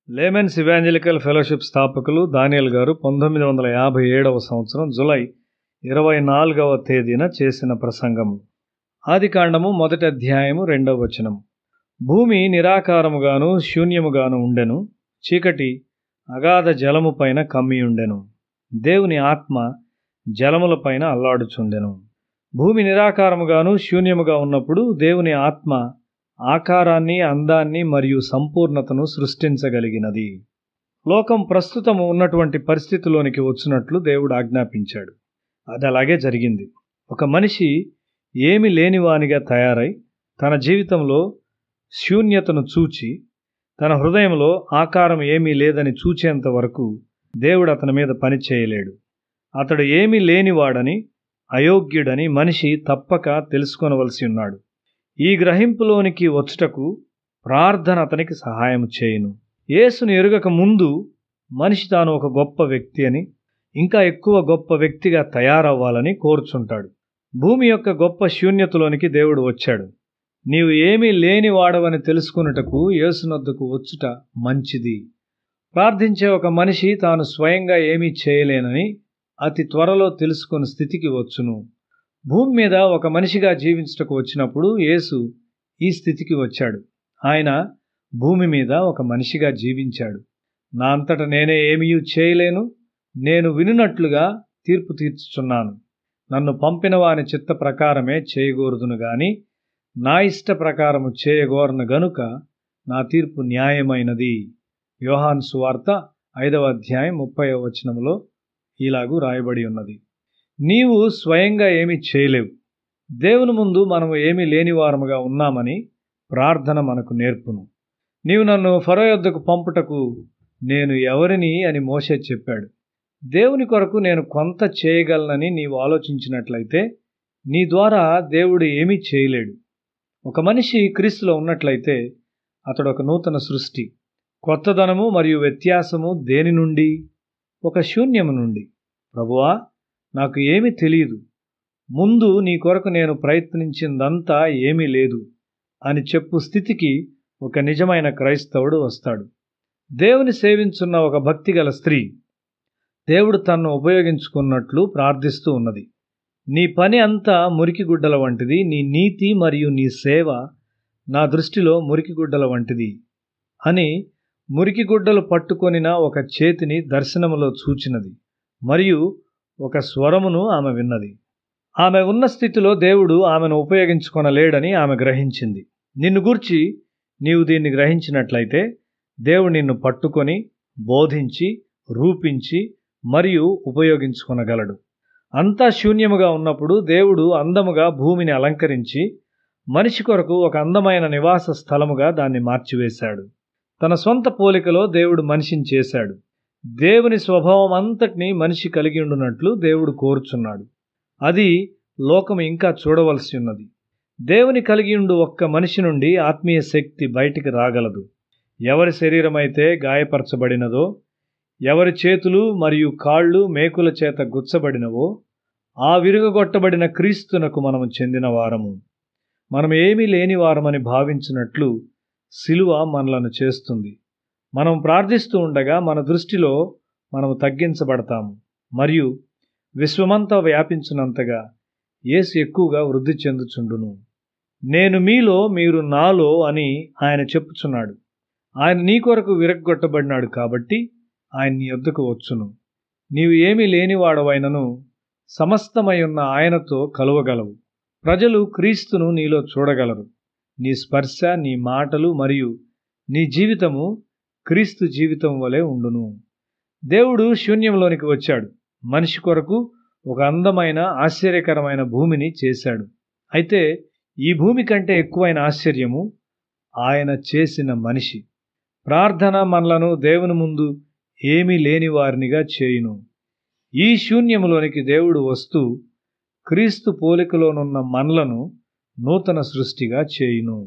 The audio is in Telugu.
లేమెన్స్ ఇవాంజలికల్ ఫెలోషిప్ స్థాపకులు దానియేల్ గారు 1957వ సంవత్సరం జూలై 24వ తేదీన చేసిన ప్రసంగము. ఆదికాండము 1వ అధ్యాయము 2వ వచనం. భూమి నిరాకారముగాను శూన్యముగాను ఉండెను, చీకటి అగాధ జలము పైన కమ్మియుండెను, దేవుని ఆత్మ జలములపైన అల్లాడుచుండెను. భూమి నిరాకారముగాను శూన్యముగా ఉన్నప్పుడు దేవుని ఆత్మ ఆకారాన్ని, అందాన్ని మరియు సంపూర్ణతను సృష్టించగలిగినది. లోకం ప్రస్తుతము ఉన్నటువంటి పరిస్థితిలోనికి వచ్చినట్లు దేవుడు ఆజ్ఞాపించాడు. అది అలాగే జరిగింది. ఒక మనిషి ఏమి లేనివానిగా తయారై తన జీవితంలో శూన్యతను చూచి తన హృదయంలో ఆకారం ఏమీ లేదని చూచేంత వరకు దేవుడు అతని మీద పని చేయలేడు. అతడు ఏమీ లేనివాడని, అయోగ్యుడని మనిషి తప్పక తెలుసుకొనవలసి ఉన్నాడు. ఈ గ్రహింపులోనికి వచ్చుటకు ప్రార్థన అతనికి సహాయం చేయును. యేసును ఎరుగక ముందు మనిషి తాను ఒక గొప్ప వ్యక్తి అని, ఇంకా ఎక్కువ గొప్ప వ్యక్తిగా తయారవ్వాలని కోరుచుంటాడు. భూమి యొక్క గొప్ప శూన్యతలోనికి దేవుడు వచ్చాడు. నీవు ఏమీ లేనివాడవని తెలుసుకొనుటకు యేసునొద్దకు వచ్చుట మంచిది. ప్రార్థించే ఒక మనిషి తాను స్వయంగా ఏమీ చేయలేనని అతి త్వరలో తెలుసుకుని స్థితికి వచ్చును. భూమి మీద ఒక మనిషిగా జీవించుటకు వచ్చినప్పుడు యేసు ఈ స్థితికి వచ్చాడు. ఆయన భూమి మీద ఒక మనిషిగా జీవించాడు. నా అంతట నేనే ఏమీ చేయలేను, నేను వినున్నట్లుగా తీర్పు తీర్చుచున్నాను. నన్ను పంపిన వాని చిత్త ప్రకారమే చేయగోరుదును గాని నా ఇష్ట ప్రకారము చేయగోరను గనుక నా తీర్పు న్యాయమైనది. యోహాను సువార్త 5వ అధ్యాయం 30వ వచనములో ఇలాగూ రాయబడి ఉన్నది. నీవు స్వయంగా ఏమీ చేయలేవు. దేవుని ముందు మనము ఏమీ లేనివారముగా ఉన్నామని ప్రార్థన మనకు నేర్పును. నీవు నన్ను ఫరో యొద్దకు పంపుటకు నేను ఎవరిని అని మోషే చెప్పాడు. దేవుని కొరకు నేను కొంత చేయగలనని నీవు ఆలోచించినట్లయితే నీ ద్వారా దేవుడు ఏమీ చేయలేడు. ఒక మనిషి క్రీస్తులో ఉన్నట్లయితే అతడు ఒక నూతన సృష్టి. కొత్తదనము మరియు వ్యత్యాసము దేని నుండి? ఒక శూన్యము నుండి. ప్రభువా, నాకు ఏమీ తెలియదు, ముందు నీ కొరకు నేను ప్రయత్నించిందంతా ఏమీ లేదు అని చెప్పు స్థితికి ఒక నిజమైన క్రైస్తవుడు వస్తాడు. దేవుని సేవించున్న ఒక భక్తిగల స్త్రీ దేవుడు తన్ను ఉపయోగించుకున్నట్లు ప్రార్థిస్తూ ఉన్నది. నీ పని అంతా మురికిగుడ్డల వంటిది, నీ నీతి మరియు నీ సేవ నా దృష్టిలో మురికిగుడ్డల వంటిది అని మురికిగుడ్డలు పట్టుకొనిన ఒక చేతిని దర్శనములో చూచినది మరియు ఒక స్వరమును ఆమె విన్నది. ఆమె ఉన్న స్థితిలో దేవుడు ఆమెను ఉపయోగించుకొనలేడని ఆమె గ్రహించింది. నిన్ను గూర్చి నీవు దీన్ని గ్రహించినట్లయితే దేవుడు నిన్ను పట్టుకొని బోధించి రూపించి మరియు ఉపయోగించుకొనగలడు. అంతా శూన్యముగా ఉన్నప్పుడు దేవుడు అందముగా భూమిని అలంకరించి మనిషి కొరకు ఒక అందమైన నివాస స్థలముగా దాన్ని మార్చివేశాడు. తన సొంత పోలికలో దేవుడు మనిషిని చేశాడు. దేవుని స్వభావం అంతటినీ మనిషి కలిగి ఉండునట్లు దేవుడు కోరుచున్నాడు. అది లోకం ఇంకా చూడవలసి ఉన్నది. దేవుని కలిగి ఉండు ఒక్క మనిషి నుండి ఆత్మీయ శక్తి బయటికి రాగలదు. ఎవరి శరీరం అయితే గాయపరచబడినదో, ఎవరి చేతులు మరియు కాళ్ళు మేకుల చేత గుచ్చబడినవో ఆ విరుగగొట్టబడిన క్రీస్తునకు మనము చెందిన వారము. మనం ఏమీ లేని వారమని భావించినట్లు సిలువ మనలను చేస్తుంది. మనం ప్రార్థిస్తూ ఉండగా మన దృష్టిలో మనము తగ్గించబడతాము మరియు విశ్వమంతా వ్యాపించినంతగా యేసు ఎక్కువగా వృద్ధి చెందుచుండును. నేను మీలో, మీరు నాలో అని ఆయన చెప్పుచున్నాడు. ఆయన నీ కొరకు విరగ్గొట్టబడినాడు కాబట్టి ఆయన నీ యొద్దకు వచ్చును. నీవు ఏమీ లేనివాడవైనను సమస్తమై ఉన్న ఆయనతో కలువగలవు. ప్రజలు క్రీస్తును నీలో చూడగలరు. నీ స్పర్శ, నీ మాటలు మరియు నీ జీవితము క్రీస్తు జీవితం వలె ఉండును. దేవుడు శూన్యంలోనికి వచ్చాడు. మనిషి కొరకు ఒక అందమైన ఆశ్చర్యకరమైన భూమిని చేశాడు. అయితే ఈ భూమి కంటే ఎక్కువైన ఆశ్చర్యము ఆయన చేసిన మనిషి. ప్రార్థన మనలను దేవుని ముందు ఏమీ లేని వారినిగా చేయును. ఈ శూన్యములోనికి దేవుడు వస్తూ క్రీస్తు పోలికలోనున్న మనలను నూతన సృష్టిగా చేయును.